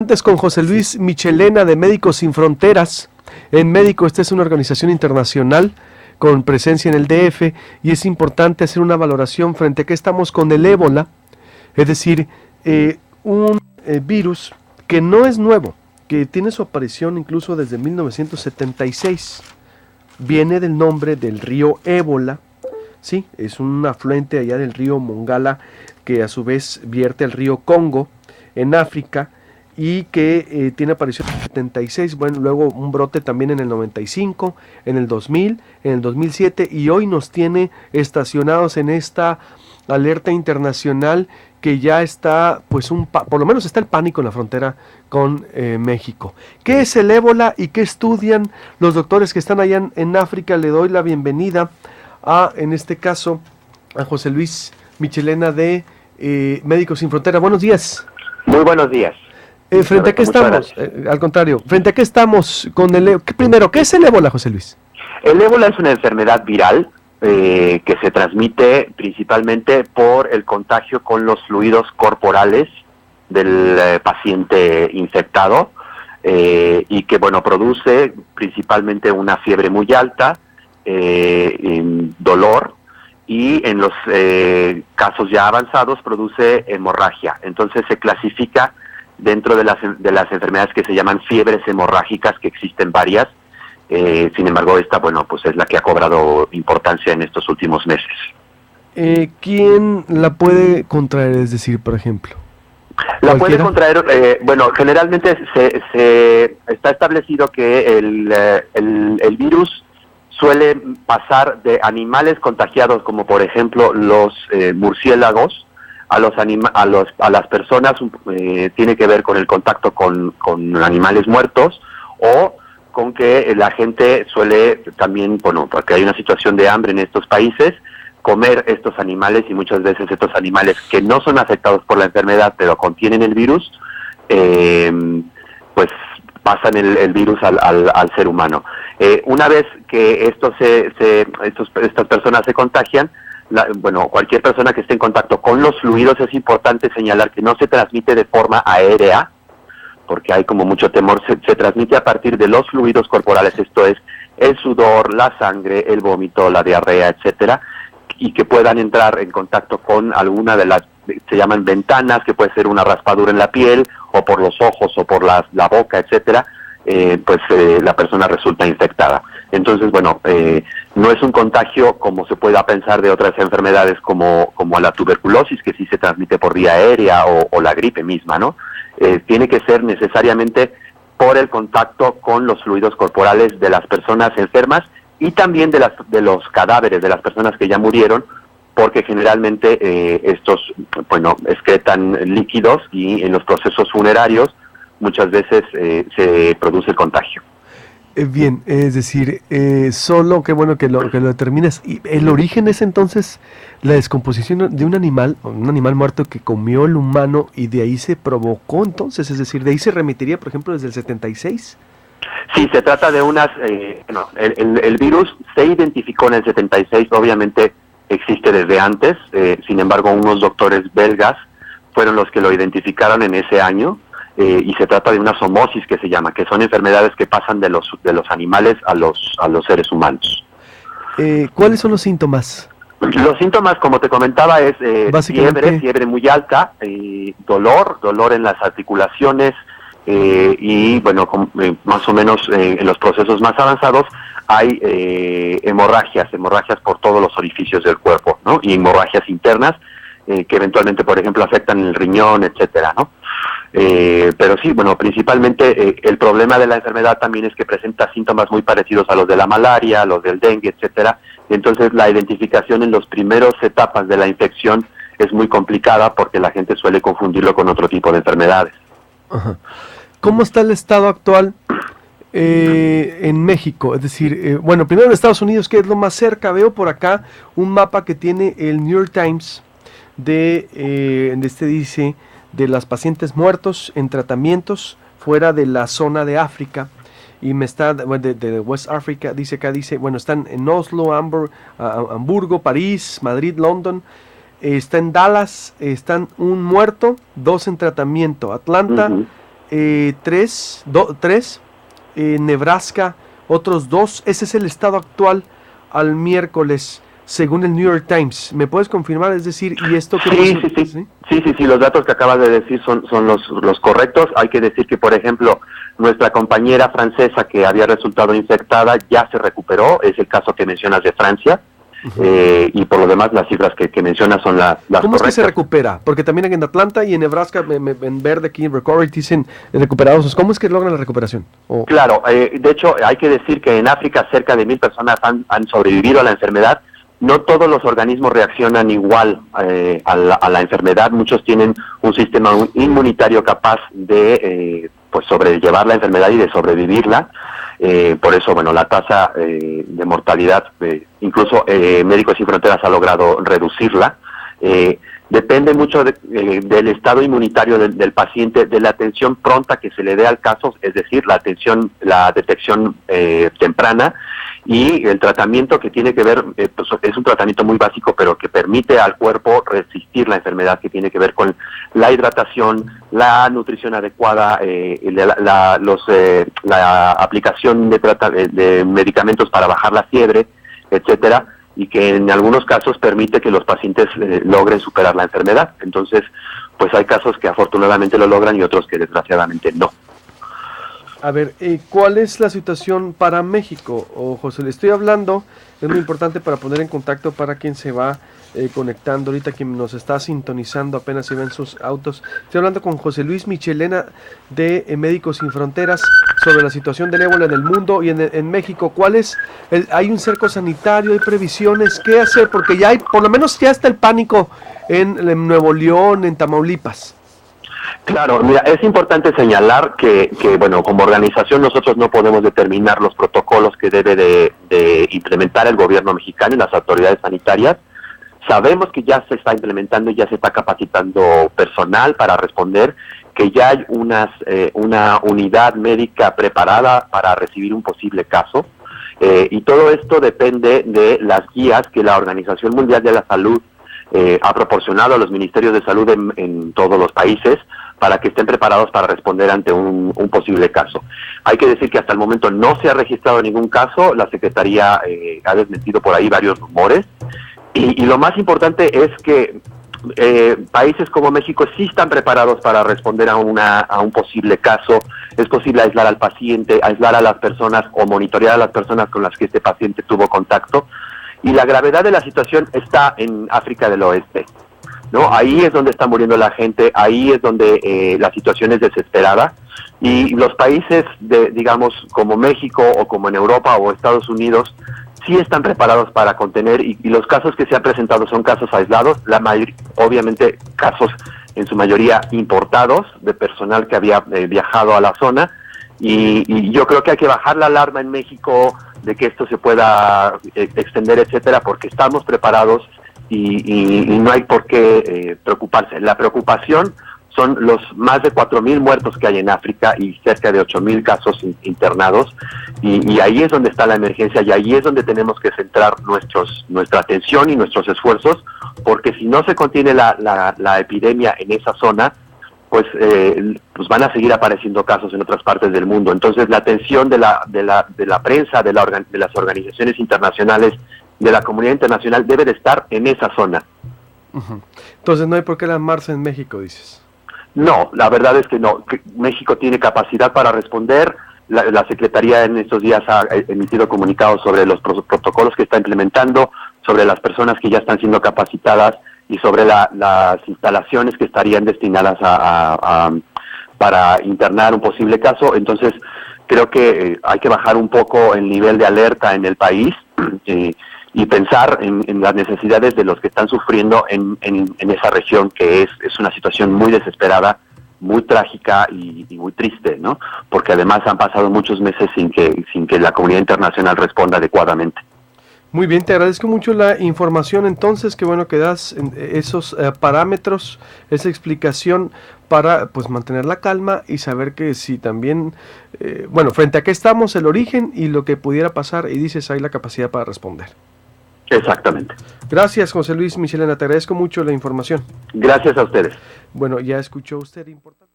Antes con José Luis Michelena de Médicos Sin Fronteras. En Médico, esta es una organización internacional con presencia en el DF y es importante hacer una valoración frente a que estamos con el ébola, es decir, un virus que no es nuevo, que tiene su aparición incluso desde 1976. Viene del nombre del río Ébola, sí, es un afluente allá del río Mongala que a su vez vierte al río Congo en África y que tiene aparición en el 76, bueno, luego un brote también en el 95, en el 2000, en el 2007 y hoy nos tiene estacionados en esta alerta internacional que ya está, pues por lo menos está el pánico en la frontera con México. ¿Qué es el ébola y qué estudian los doctores que están allá en África? Le doy la bienvenida a, en este caso, a José Luis Michelena de Médicos Sin Frontera. Buenos días. Muy buenos días. ¿Frente a qué estamos? Al contrario, ¿frente a qué estamos con el primero, qué es el ébola, José Luis? El ébola es una enfermedad viral que se transmite principalmente por el contagio con los fluidos corporales del paciente infectado y que, bueno, produce principalmente una fiebre muy alta, dolor y en los casos ya avanzados produce hemorragia. Entonces se clasifica dentro de las enfermedades que se llaman fiebres hemorrágicas, que existen varias. Sin embargo, esta, bueno, pues es la que ha cobrado importancia en estos últimos meses. ¿Quién la puede contraer? Es decir, por ejemplo, la puede contraer, bueno, generalmente se está establecido que el virus suele pasar de animales contagiados, como por ejemplo los murciélagos, a las personas. Tiene que ver con el contacto con animales muertos o con que la gente suele también, bueno, porque hay una situación de hambre en estos países, comer estos animales, y muchas veces estos animales que no son afectados por la enfermedad pero contienen el virus, pues pasan el virus al ser humano. Una vez que estas personas se contagian, bueno, cualquier persona que esté en contacto con los fluidos, es importante señalar que no se transmite de forma aérea, porque hay como mucho temor. Se transmite a partir de los fluidos corporales, esto es el sudor, la sangre, el vómito, la diarrea, etcétera, y que puedan entrar en contacto con alguna de las, se llaman ventanas, que puede ser una raspadura en la piel, o por los ojos, o por la boca, etcétera. La persona resulta infectada. Entonces, bueno, no es un contagio como se pueda pensar de otras enfermedades como la tuberculosis, que sí se transmite por vía aérea, o la gripe misma, ¿no? Tiene que ser necesariamente por el contacto con los fluidos corporales de las personas enfermas y también de los cadáveres de las personas que ya murieron, porque generalmente estos, bueno, excretan líquidos y en los procesos funerarios muchas veces se produce el contagio. Bien, es decir, solo, qué bueno que lo determinas. ¿Y el origen es entonces la descomposición de un animal muerto que comió el humano y de ahí se provocó entonces? Es decir, ¿de ahí se remitiría, por ejemplo, desde el 76? Sí, se trata de unas... el virus se identificó en el 76, obviamente existe desde antes, sin embargo unos doctores belgas fueron los que lo identificaron en ese año. Y se trata de una zoonosis, que se llama, que son enfermedades que pasan de los animales a los seres humanos. ¿Cuáles son los síntomas? Los síntomas, como te comentaba, es fiebre muy alta, dolor en las articulaciones, y bueno, más o menos en los procesos más avanzados hay hemorragias por todos los orificios del cuerpo, ¿no? Y hemorragias internas que eventualmente, por ejemplo, afectan el riñón, etcétera, ¿no? Pero sí, bueno, principalmente el problema de la enfermedad también es que presenta síntomas muy parecidos a los de la malaria, a los del dengue, etcétera. Entonces la identificación en las primeras etapas de la infección es muy complicada porque la gente suele confundirlo con otro tipo de enfermedades. Ajá. ¿Cómo está el estado actual en México? Es decir, bueno, primero en Estados Unidos, que es lo más cerca. Veo por acá un mapa que tiene el New York Times dice de las pacientes muertos en tratamientos fuera de la zona de África, y me está de West Africa, dice, bueno, están en Oslo, Hamburgo, París, Madrid, London, está en Dallas, están un muerto, 2 en tratamiento, Atlanta, tres, Nebraska otros 2. Ese es el estado actual al miércoles, según el New York Times. ¿Me puedes confirmar? Es decir, ¿y esto qué Sí, los datos que acabas de decir son los correctos. Hay que decir que, por ejemplo, nuestra compañera francesa que había resultado infectada ya se recuperó, es el caso que mencionas de Francia. Y por lo demás las cifras que mencionas son las ¿Cómo correctas. es que se recupera? Porque también en Atlanta y en Nebraska, en verde aquí en Recovery, dicen recuperados. ¿Cómo es que logran la recuperación? Claro, de hecho hay que decir que en África cerca de 1,000 personas han sobrevivido a la enfermedad. No todos los organismos reaccionan igual a la enfermedad. Muchos tienen un sistema inmunitario capaz de pues sobrellevar la enfermedad y de sobrevivirla. Por eso, bueno, la tasa de mortalidad, incluso Médicos Sin Fronteras ha logrado reducirla. Depende mucho del estado inmunitario del paciente, de la atención pronta que se le dé al caso, es decir, la detección temprana, y el tratamiento que tiene que ver, pues es un tratamiento muy básico, pero que permite al cuerpo resistir la enfermedad, que tiene que ver con la hidratación, la nutrición adecuada, la aplicación de medicamentos para bajar la fiebre, etcétera, y que en algunos casos permite que los pacientes logren superar la enfermedad. Entonces, pues hay casos que afortunadamente lo logran y otros que desgraciadamente no. A ver, ¿cuál es la situación para México? José, le estoy hablando, es muy importante para poner en contacto para quien se va conectando ahorita, quien nos está sintonizando apenas se ven sus autos. Estoy hablando con José Luis Michelena de Médicos Sin Fronteras sobre la situación del ébola en el mundo y en México. ¿Cuál es? ¿Hay un cerco sanitario? ¿Hay previsiones? ¿Qué hacer? Porque ya hay, por lo menos ya está el pánico en Nuevo León, en Tamaulipas. Claro, mira, es importante señalar que bueno, como organización nosotros no podemos determinar los protocolos que debe de implementar el gobierno mexicano y las autoridades sanitarias. Sabemos que ya se está implementando y ya se está capacitando personal para responder, que ya hay una unidad médica preparada para recibir un posible caso. Y todo esto depende de las guías que la Organización Mundial de la Salud ha proporcionado a los ministerios de salud en todos los países para que estén preparados para responder ante un posible caso. Hay que decir que hasta el momento no se ha registrado ningún caso, la Secretaría ha desmentido por ahí varios rumores, y lo más importante es que países como México sí están preparados para responder a un posible caso. Es posible aislar al paciente, aislar a las personas o monitorear a las personas con las que este paciente tuvo contacto, y la gravedad de la situación está en África del Oeste, ¿no? Ahí es donde está muriendo la gente, ahí es donde la situación es desesperada, y los países digamos como México o como en Europa o Estados Unidos sí están preparados para contener, y los casos que se han presentado son casos aislados, obviamente casos en su mayoría importados de personal que había viajado a la zona, y yo creo que hay que bajar la alarma en México de que esto se pueda extender, etcétera, porque estamos preparados y no hay por qué preocuparse. La preocupación son los más de 4,000 muertos que hay en África y cerca de 8,000 casos internados, y ahí es donde está la emergencia, y ahí es donde tenemos que centrar nuestra atención y nuestros esfuerzos, porque si no se contiene la epidemia en esa zona, pues van a seguir apareciendo casos en otras partes del mundo. Entonces la atención de la prensa, de las organizaciones internacionales, de la comunidad internacional debe de estar en esa zona. Entonces no hay por qué alarmarse en México, dices. No, la verdad es que no. México tiene capacidad para responder. La Secretaría en estos días ha emitido comunicados sobre los protocolos que está implementando, sobre las personas que ya están siendo capacitadas y sobre las instalaciones que estarían destinadas para internar un posible caso. Entonces, creo que hay que bajar un poco el nivel de alerta en el país y pensar en las necesidades de los que están sufriendo en esa región, que es una situación muy desesperada, muy trágica y muy triste, ¿no? Porque además han pasado muchos meses sin que la comunidad internacional responda adecuadamente. Muy bien, te agradezco mucho la información entonces, qué bueno que das esos parámetros, esa explicación para pues mantener la calma y saber que si también, frente a qué estamos, el origen y lo que pudiera pasar, y dices, hay la capacidad para responder. Exactamente. Gracias, José Luis Michelena, te agradezco mucho la información. Gracias a ustedes. Bueno, ya escuchó usted, importante.